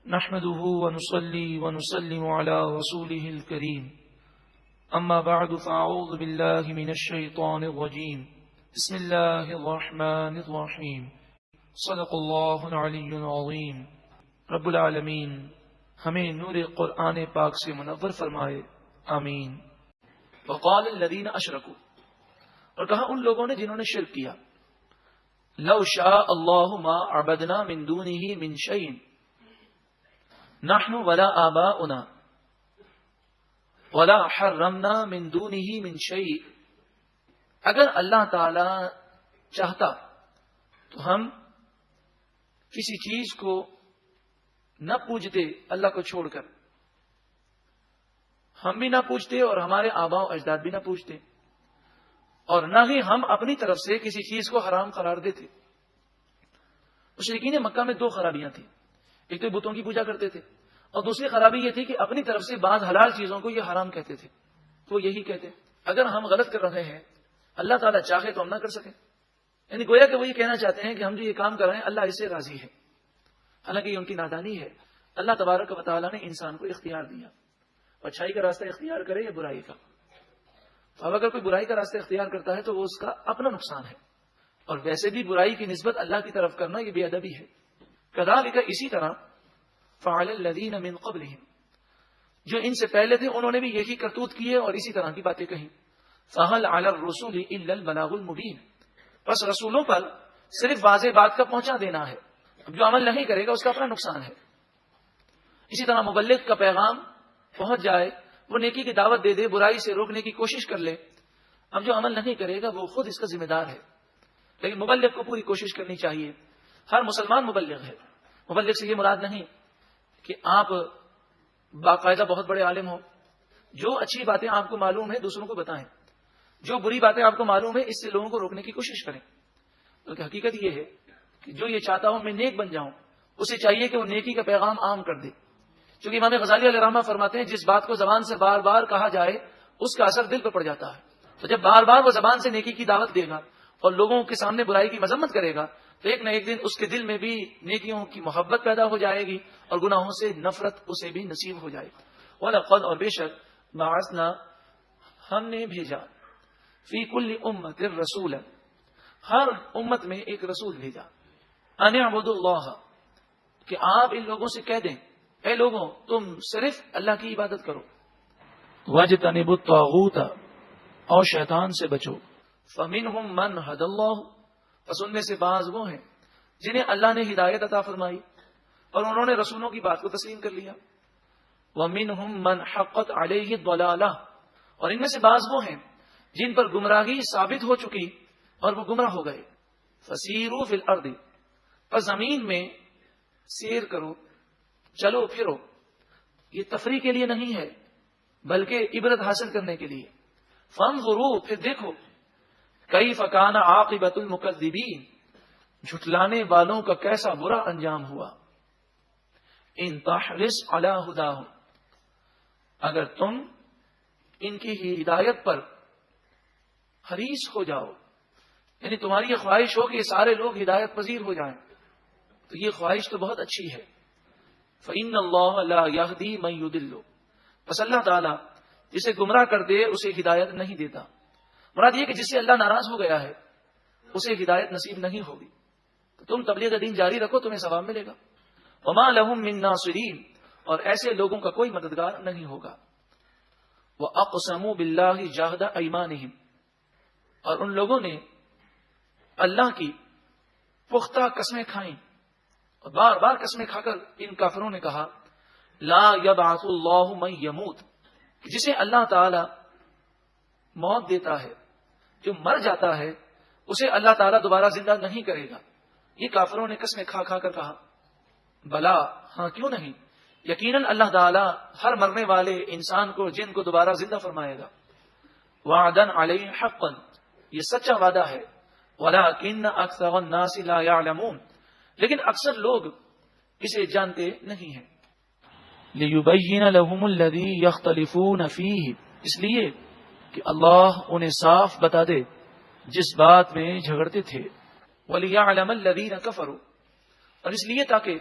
نحمده ونصلي ونسلم على رسوله الكريم أما بعد فأعوذ بالله من الشيطان الرجيم بسم الله الرحمن الرحيم صدق الله العلي العظيم رب العالمین ہمیں نور قرآن پاک سے منور فرمائے، آمین۔ وقال الذين اشركوا، اور کہا ان لوگوں نے جنہوں نے شرک کیا، لو شاء اللہ ما عبدنا من دونه من شيء نحن ولا آباؤنا ولا حرمنا من دونه من شيء، اگر اللہ تعالی چاہتا تو ہم کسی چیز کو نہ پوجتے اللہ کو چھوڑ کر، ہم بھی نہ پوچھتے اور ہمارے آباء و اجداد بھی نہ پوچھتے، اور نہ ہی ہم اپنی طرف سے کسی چیز کو حرام قرار دیتے۔ مشرکین مکہ میں دو خرابیاں تھیں، ایک تو بتوں کی پوجا کرتے تھے، اور دوسری خرابی یہ تھی کہ اپنی طرف سے بعض حلال چیزوں کو یہ حرام کہتے تھے۔ تو یہی کہتے اگر ہم غلط کر رہے ہیں اللہ تعالیٰ چاہے تو ہم نہ کر سکیں، یعنی گویا کہ وہ یہ کہنا چاہتے ہیں کہ ہم جو یہ کام کر رہے ہیں اللہ اس سے راضی ہے، حالانکہ یہ ان کی نادانی ہے۔ اللہ تبارک و تعالیٰ نے انسان کو اختیار دیا، اچھائی کا راستہ اختیار کرے یا برائی کا۔ اب اگر کوئی برائی کا راستہ اختیار کرتا ہے تو وہ اس کا اپنا نقصان ہے، اور ویسے بھی برائی کی نسبت اللہ کی طرف کرنا یہ بے ادبی ہے۔ کذالک، اسی طرح فعل الذین من قبلہم، جو ان سے پہلے تھے انہوں نے بھی یہی کرتوت کیے اور اسی طرح کی باتیں کہیں۔ فہل علی الرسول الا البلاغ المبین، بس رسولوں پر صرف واضح بات کا پہنچا دینا ہے، اب جو عمل نہیں کرے گا اس کا اپنا نقصان ہے۔ اسی طرح مبلغ کا پیغام پہنچ جائے، وہ نیکی کی دعوت دے دے، برائی سے روکنے کی کوشش کر لے، اب جو عمل نہیں کرے گا وہ خود اس کا ذمہ دار ہے، لیکن مبلغ کو پوری کوشش کرنی چاہیے۔ ہر مسلمان مبلغ ہے۔ مبلغ سے یہ مراد نہیں کہ آپ باقاعدہ بہت بڑے عالم ہو، جو اچھی باتیں آپ کو معلوم ہیں دوسروں کو بتائیں، جو بری باتیں آپ کو معلوم ہیں اس سے لوگوں کو روکنے کی کوشش کریں۔ بلکہ حقیقت یہ ہے کہ جو یہ چاہتا ہوں میں نیک بن جاؤں، اسے چاہیے کہ وہ نیکی کا پیغام عام کر دے، چونکہ امام غزالی علیہ رحمہ فرماتے ہیں جس بات کو زبان سے بار بار کہا جائے اس کا اثر دل پر پڑ جاتا ہے۔ تو جب بار بار وہ زبان سے نیکی کی دعوت دے گا اور لوگوں کے سامنے برائی کی مذمت کرے گا تو ایک نہ ایک دن اس کے دل میں بھی نیکیوں کی محبت پیدا ہو جائے گی اور گناہوں سے نفرت اسے بھی نصیب ہو جائے گی۔ وَلَقَدْ، اور بے شک، بَعَثْنَا، ہم نے بھیجا، فی کل امت الرسول، ہر امت میں ایک رسول بھیجا، ان اعبدوا اللہ، کہ آپ ان لوگوں سے کہہ دیں اے لوگوں تم صرف اللہ کی عبادت کرو، وَاجْتَنِبُوا الطَّاغُوتَ، اور شیطان سے بچو، فَمِنْهُمْ مَنْ هَدَى اللَّهُ، پس ان میں سے بعض وہ ہیں جنہیں اللہ نے ہدایت عطا فرمائی اور انہوں نے رسولوں کی بات کو تسلیم کر لیا، وَمِنْهُمْ مَنْ حَقَّتْ عَلَيْهِ الضَّلَالَةُ، اور ان میں سے بعض وہ ہیں جن پر گمراہی ثابت ہو چکی اور وہ گمراہ ہو گئے، فَسِيرُوا فِي الْأَرْضِ، پس زمین میں سیر کرو، چلو پھرو، یہ تفریح کے لیے نہیں ہے بلکہ عبرت حاصل کرنے کے لیے۔ فانظروا، پھر دیکھو، کیف کان عاقبۃ المکذبین، جھٹلانے والوں کا کیسا برا انجام ہوا۔ ان تحرص علی ہداہم، اگر تم ان کی ہدایت پر حریص ہو جاؤ، یعنی تمہاری یہ خواہش ہو کہ یہ سارے لوگ ہدایت پذیر ہو جائیں، تو یہ خواہش تو بہت اچھی ہے۔ فإن اللہ لا یہدی من یضل، بس اللہ تعالیٰ جسے گمراہ کر دے اسے ہدایت نہیں دیتا۔ مراد یہ کہ جس سے اللہ ناراض ہو گیا ہے اسے ہدایت نصیب نہیں ہوگی۔ تو تم تبلیغ دین جاری رکھو، تمہیں ثواب ملے گا۔ وما لهم من ناصرین، اور ایسے لوگوں کا کوئی مددگار نہیں ہوگا۔ وَأَقْسَمُوا بِاللَّهِ جَهْدَ أَيْمَانِهِمْ، اور ان لوگوں نے اللہ کی پختہ قسمیں کھائیں، اور بار بار قسمیں کھا کر ان کافروں نے کہا لا یبعث اللہ من یموت، جسے اللہ تعالی موت دیتا ہے، جو مر جاتا ہے اسے اللہ تعالیٰ دوبارہ زندہ نہیں کرے گا۔ یہ کافروں نے قسمیں کھا کھا کر کہا بلا، ہاں کیوں نہیں، یقیناً اللہ تعالیٰ ہر مرنے والے انسان کو جن کو دوبارہ زندہ فرمائے گا۔ وعدن علیہ حقا، یہ سچا وعدہ ہے، ولکن اکثر الناس لا یعلمون، لیکن اکثر لوگ اسے جانتے نہیں ہیں۔ لیبین لهم الذی یختلفون فیہ، اس لیے کہ اللہ انہیں صاف بتا دے جس بات میں جھگڑتے تھے۔ وَلِيَعْلَمَ الَّذِينَ كَفَرُوا، اور اس لیے تاکہ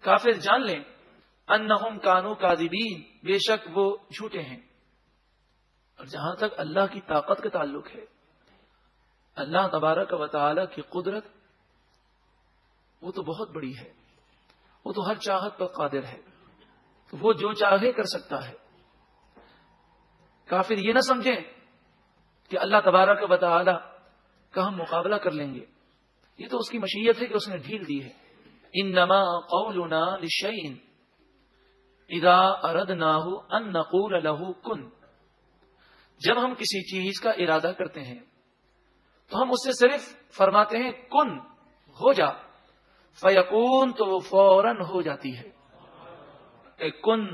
کافر جان لیں انہم کانوا کاذبین، بے شک وہ جھوٹے ہیں۔ اور جہاں تک اللہ کی طاقت کا تعلق ہے، اللہ تبارک و تعالی کی قدرت وہ تو بہت بڑی ہے، وہ تو ہر چاہت پر قادر ہے، وہ جو چاہے کر سکتا ہے۔ کافر یہ نہ سمجھیں کہ اللہ تبارک و تعالی کا ہم مقابلہ کر لیں گے، یہ تو اس کی مشیت ہے کہ اس نے ڈھیل دی ہے۔ انما قولنا لشیء اذا اردناہ ان نقول له کن، جب ہم کسی چیز کا ارادہ کرتے ہیں تو ہم اس سے صرف فرماتے ہیں کن، ہو جا، فیکون، تو وہ فوراً ہو جاتی ہے۔ اے کن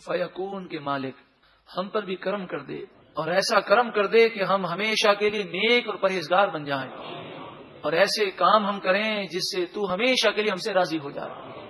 فیکون کے مالک، ہم پر بھی کرم کر دے، اور ایسا کرم کر دے کہ ہم ہمیشہ کے لیے نیک اور پرہیزگار بن جائیں، اور ایسے کام ہم کریں جس سے تو ہمیشہ کے لیے ہم سے راضی ہو جائے۔